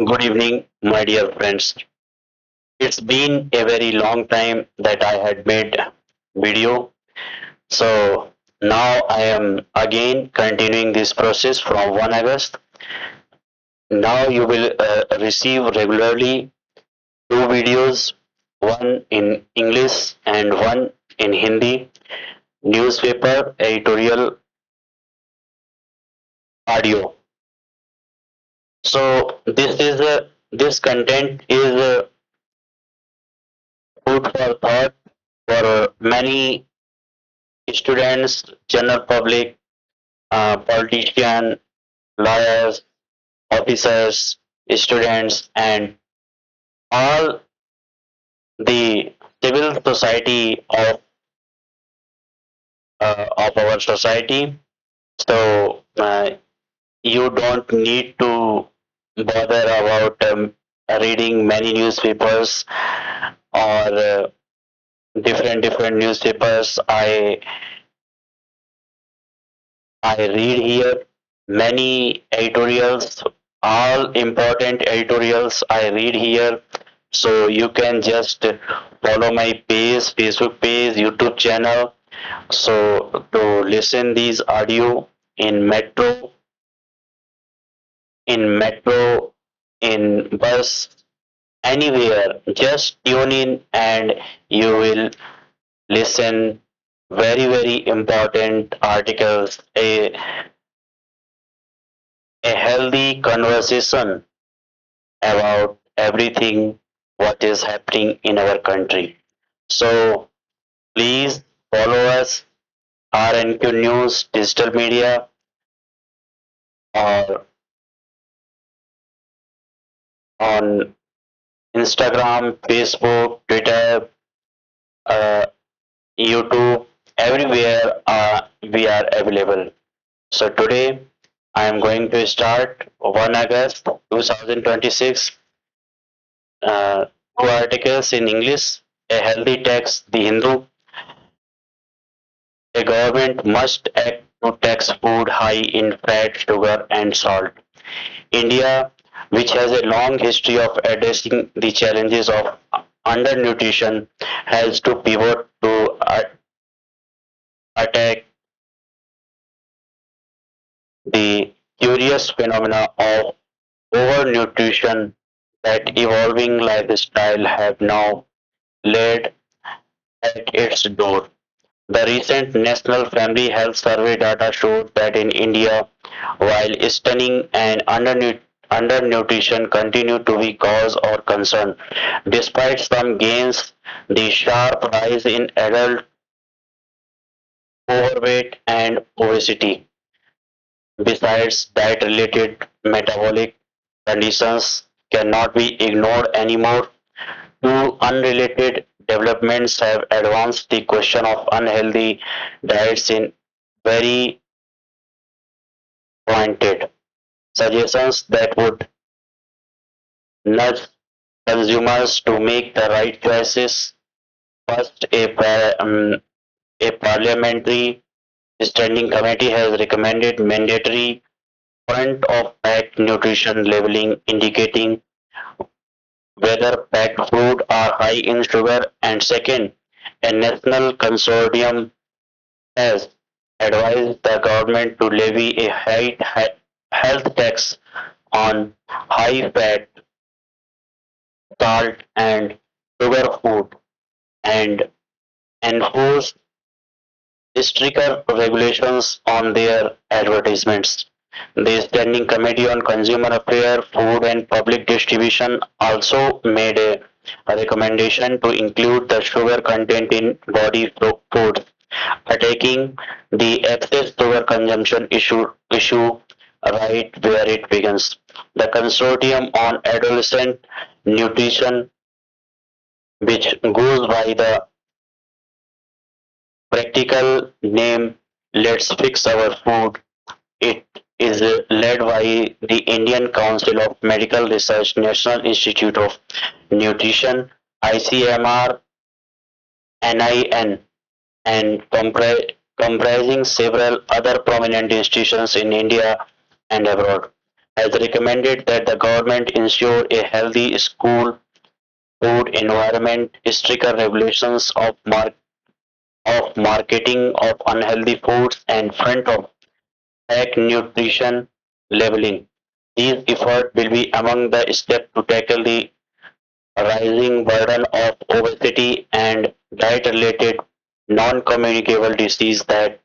Good evening, my dear friends. It's been a very long time that I had made video. So now I am again continuing this process from 1 August. Now you will receive regularly two videos, one in English and one in Hindi, newspaper, editorial, audio. So this content is food for thought for many students, general public, politicians, lawyers, officers, students, and all the civil society of our society. So you don't need to bother about reading many newspapers or different newspapers. I read here many editorials, all important editorials I read here. So you can just follow my page, Facebook page, YouTube channel. So to listen these audio in metro, in bus, anywhere, just tune in and you will listen very important articles, a healthy conversation about everything what is happening in our country. So please follow us RNQ News digital media or on Instagram, Facebook, Twitter, uh, YouTube, everywhere we are available. So today I am going to start 1 August 2026, uh, two articles in English, a healthy text, The Hindu. A government must act to tax food high in fat, sugar, and salt. India, which has a long history of addressing the challenges of undernutrition, has to pivot to attack the curious phenomena of overnutrition that evolving lifestyle have now laid at its door. The recent National Family Health Survey data showed that in India, while stunning and undernutrition continue to be cause or concern, despite some gains, the sharp rise in adult overweight and obesity, besides diet-related metabolic conditions, cannot be ignored anymore. Two unrelated developments have advanced the question of unhealthy diets in very pointed suggestions that would nudge consumers to make the right choices. First, a parliamentary standing committee has recommended mandatory front of pack nutrition labeling indicating whether packed food are high in sugar, and second, a national consortium has advised the government to levy a health tax on high fat, salt, and sugar food and enforce stricter regulations on their advertisements. The Standing Committee on Consumer Affairs, Food and Public Distribution also made a recommendation to include the sugar content in body foods, attacking the excess sugar consumption issue right where it begins. The Consortium on Adolescent Nutrition, which goes by the practical name Let's Fix Our Food. It is led by the Indian Council of Medical Research, National Institute of Nutrition, ICMR, NIN, and comprising several other prominent institutions in India and abroad. has recommended that the government ensure a healthy school food environment, stricter regulations of marketing of unhealthy foods, and front of pack nutrition labeling. These efforts will be among the steps to tackle the rising burden of obesity and diet-related non-communicable disease that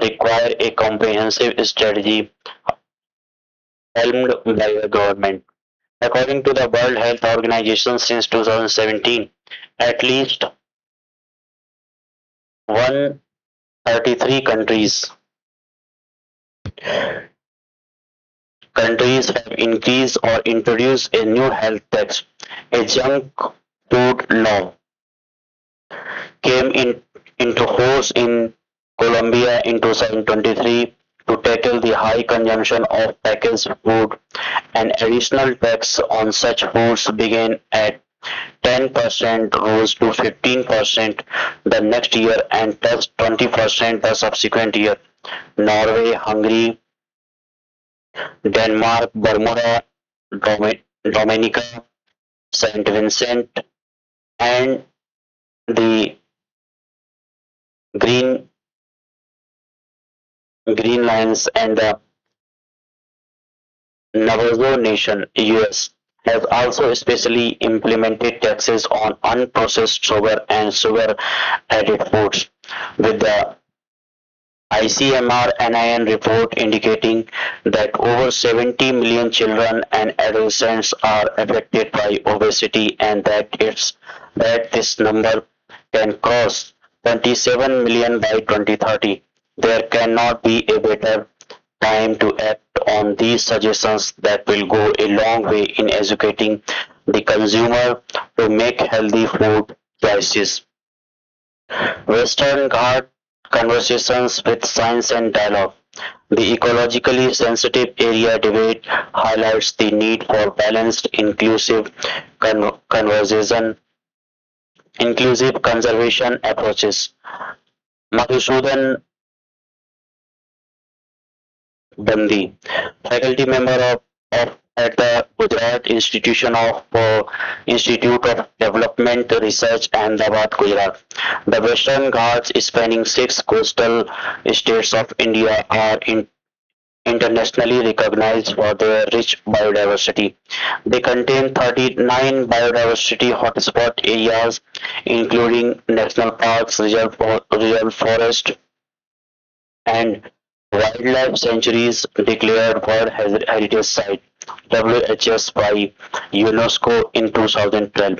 require a comprehensive strategy helmed by the government. According to the World Health Organization, since 2017, at least 133 countries have increased or introduced a new health tax. A junk food law came into force in Colombia in 2023 to tackle the high consumption of packaged food. An additional tax on such foods began at 10% rose to 15% the next year and touched 20% the subsequent year. Norway, Hungary, Denmark, Bermuda, Dominica, Saint Vincent, and the Green Greenlands and the Navajo Nation (US) has also specially implemented taxes on unprocessed sugar and sugar-added foods, with the ICMR-NIN report indicating that over 70 million children and adolescents are affected by obesity and that this number can cross 27 million by 2030. There cannot be a better time to act on these suggestions that will go a long way in educating the consumer to make healthy food choices. Western Ghat Conversations with Science and Dialogue. The ecologically sensitive area debate highlights the need for balanced, conversation, inclusive conservation approaches. Madhusudan Bandi, faculty member of at the Gujarat Institute of Development Research, Ahmedabad, Gujarat. The Western Ghats, spanning six coastal states of India, are internationally recognized for their rich biodiversity. They contain 39 biodiversity hotspot areas, including national parks, reserve forest, and wildlife sanctuaries declared World Heritage Site (WHS) by UNESCO in 2012.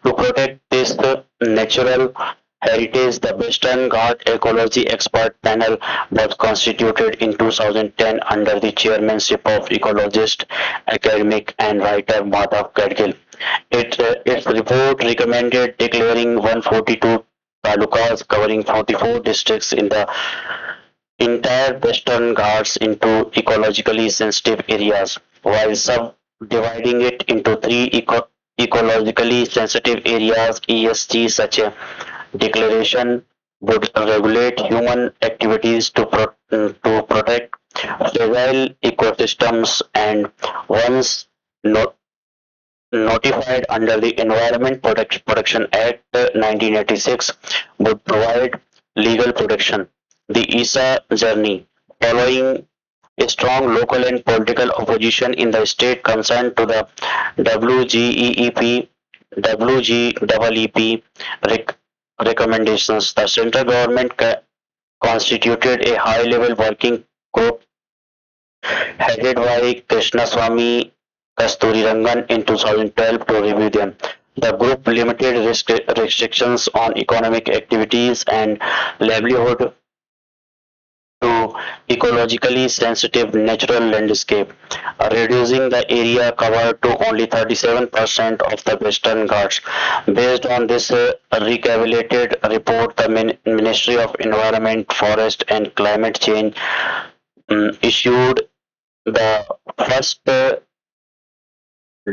To protect this natural heritage, the Western Ghat Ecology Expert Panel was constituted in 2010 under the chairmanship of ecologist, academic, and writer Madhav Gadgil. Its report recommended declaring 142 talukas covering 44 districts in the entire Western Ghats into ecologically sensitive areas, while subdividing it into three ecologically sensitive areas. ESG such a declaration would regulate human activities to protect fragile ecosystems, and once no- notified under the Environment Protection Act 1986 would provide legal protection. The ESA journey, following a strong local and political opposition in the state concerned to the WGEEP WGEEP recommendations, the central government constituted a high-level working group headed by Krishnaswamy Kasturirangan in 2012 to review them. The group limited restrictions on economic activities and livelihood to ecologically sensitive natural landscape, reducing the area covered to only 37% of the Western Ghats. Based on this recalibrated report, the Ministry of Environment, Forest and Climate Change issued the first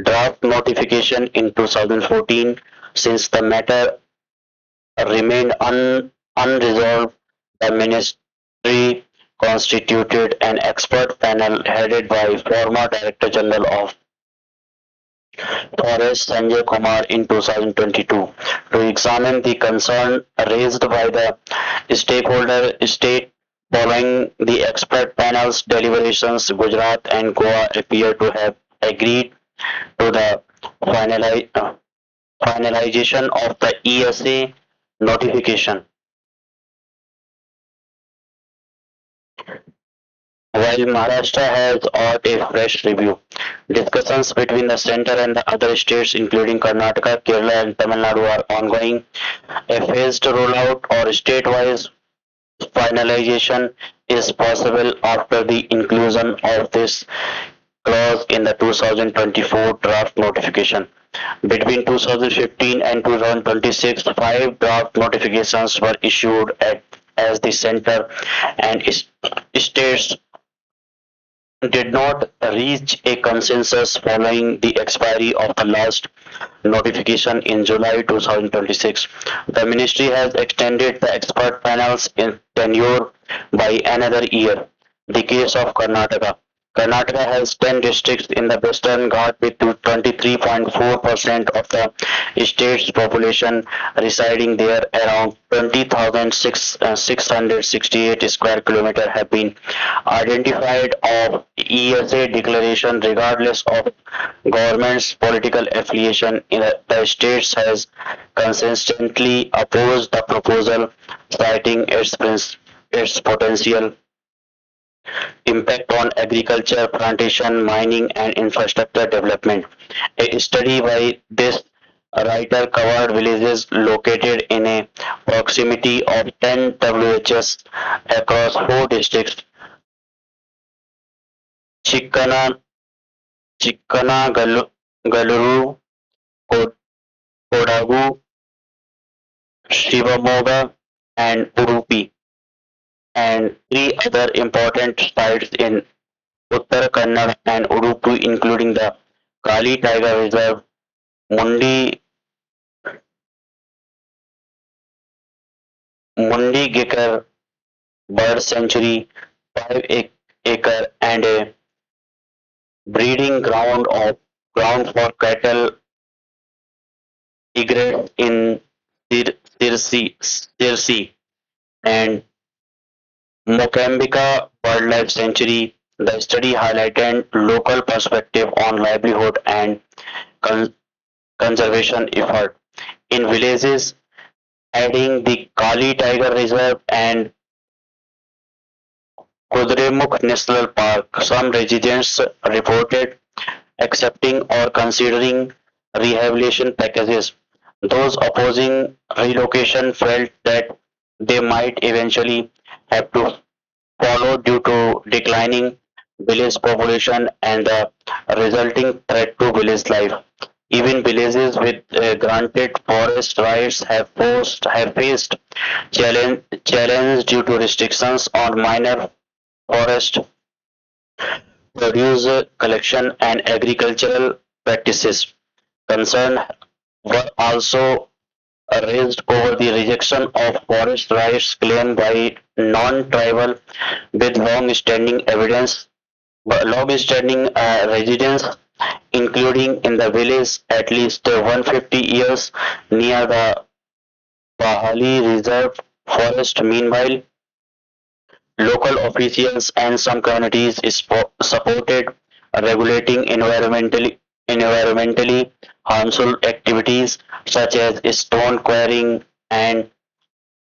draft notification in 2014. Since the matter remained unresolved, the ministry constituted an expert panel headed by former Director General of Forest Sanjay Kumar in 2022 to examine the concern raised by the stakeholder state following the expert panel's deliberations. Gujarat and Goa appear to have agreed to the finalization of the ESA notification. While Maharashtra has ought a fresh review, discussions between the centre and the other states, including Karnataka, Kerala, and Tamil Nadu, are ongoing. A phased rollout or state-wise finalization is possible after the inclusion of this clause in the 2024 draft notification. Between 2015 and 2026, five draft notifications were issued as the centre and states did not reach a consensus following the expiry of the last notification in July 2026. The ministry has extended the expert panel's tenure by another year. The case of Karnataka. Karnataka has 10 districts in the Western Ghat with 23.4% of the state's population residing there. Around 20,668 square kilometers have been identified of ESA declaration regardless of government's political affiliation. The states has consistently opposed the proposal, citing its potential impact on agriculture, plantation, mining, and infrastructure development. A study by this writer covered villages located in a proximity of 10 WHS across four districts: Chikkana, Galuru, Kodagu, Shivamoga, and Udupi, and three other important sites in Uttar Kannada and Udupi, including the Kali Tiger Reserve, Mundi Mundigekar Bird Sanctuary, 5 acre, and a breeding ground for cattle egrets in Sirsi, and Mokambika Wildlife Sanctuary. The study highlighted local perspective on livelihood and con- conservation effort in villages, adding the Kali Tiger Reserve and Kudremukh National Park. Some residents reported accepting or considering rehabilitation packages. Those opposing relocation felt that they might eventually have to follow due to declining village population and the resulting threat to village life. Even villages with granted forest rights have faced challenge due to restrictions on minor forest produce collection and agricultural practices. Concerns were also raised over the rejection of forest rights claimed by non-tribal with long-standing evidence, long-standing residents, including in the village at least 150 years near the Pahali Reserve Forest. Meanwhile, local officials and some communities supported regulating environmentally harmful activities such as stone quarrying and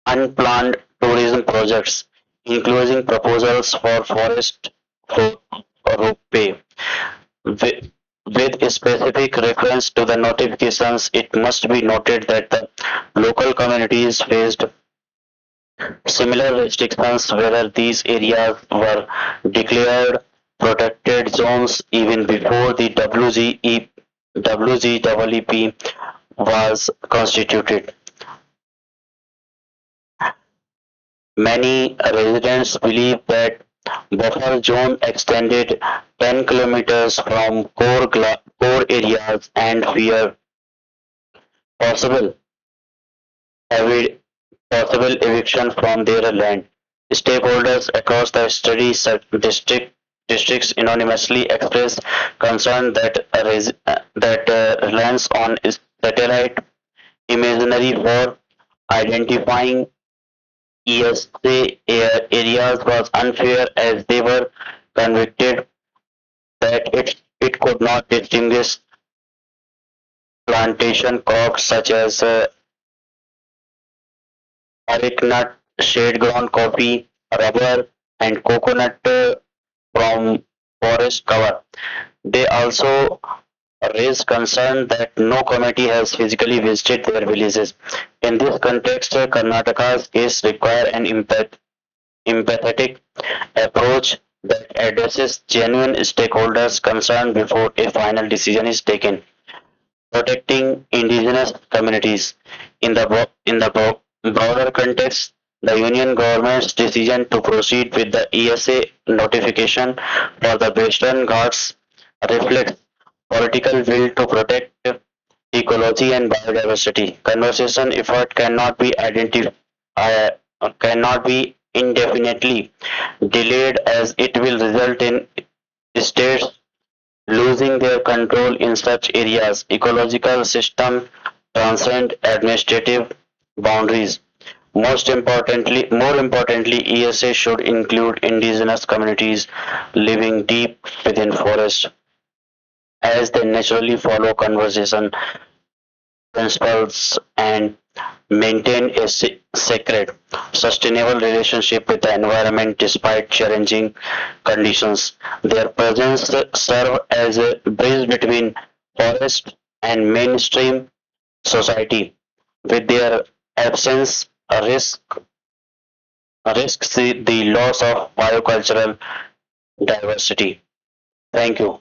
unplanned tourism projects, including proposals for forest ropeway. With, with a specific reference to the notifications, it must be noted that the local communities faced similar restrictions whether these areas were declared protected zones even before the WGEP was constituted. Many residents believe that buffer zone extended 10 kilometers from core areas and fear possible, possible eviction from their land. Stakeholders across the districts anonymously expressed concern that reliance on satellite imagery for identifying ESA areas was unfair, as they were convicted that it could not distinguish plantation crops such as arecanut, shade-grown coffee, rubber, and coconut from forest cover. They also raised concern that no committee has physically visited their villages. In this context, Karnataka's case require an empathetic approach that addresses genuine stakeholders' concern before a final decision is taken. Protecting indigenous communities. In the broader context, the Union government's decision to proceed with the ESA notification for the Western Ghats reflects political will to protect ecology and biodiversity. Conservation effort cannot be indefinitely delayed, as it will result in states losing their control in such areas. Ecological systems transcend administrative boundaries. More importantly, ESA should include indigenous communities living deep within forests, as they naturally follow conservation principles and maintain a sacred, sustainable relationship with the environment despite challenging conditions. Their presence serves as a bridge between forest and mainstream society. With their absence, risks the loss of biocultural diversity. Thank you.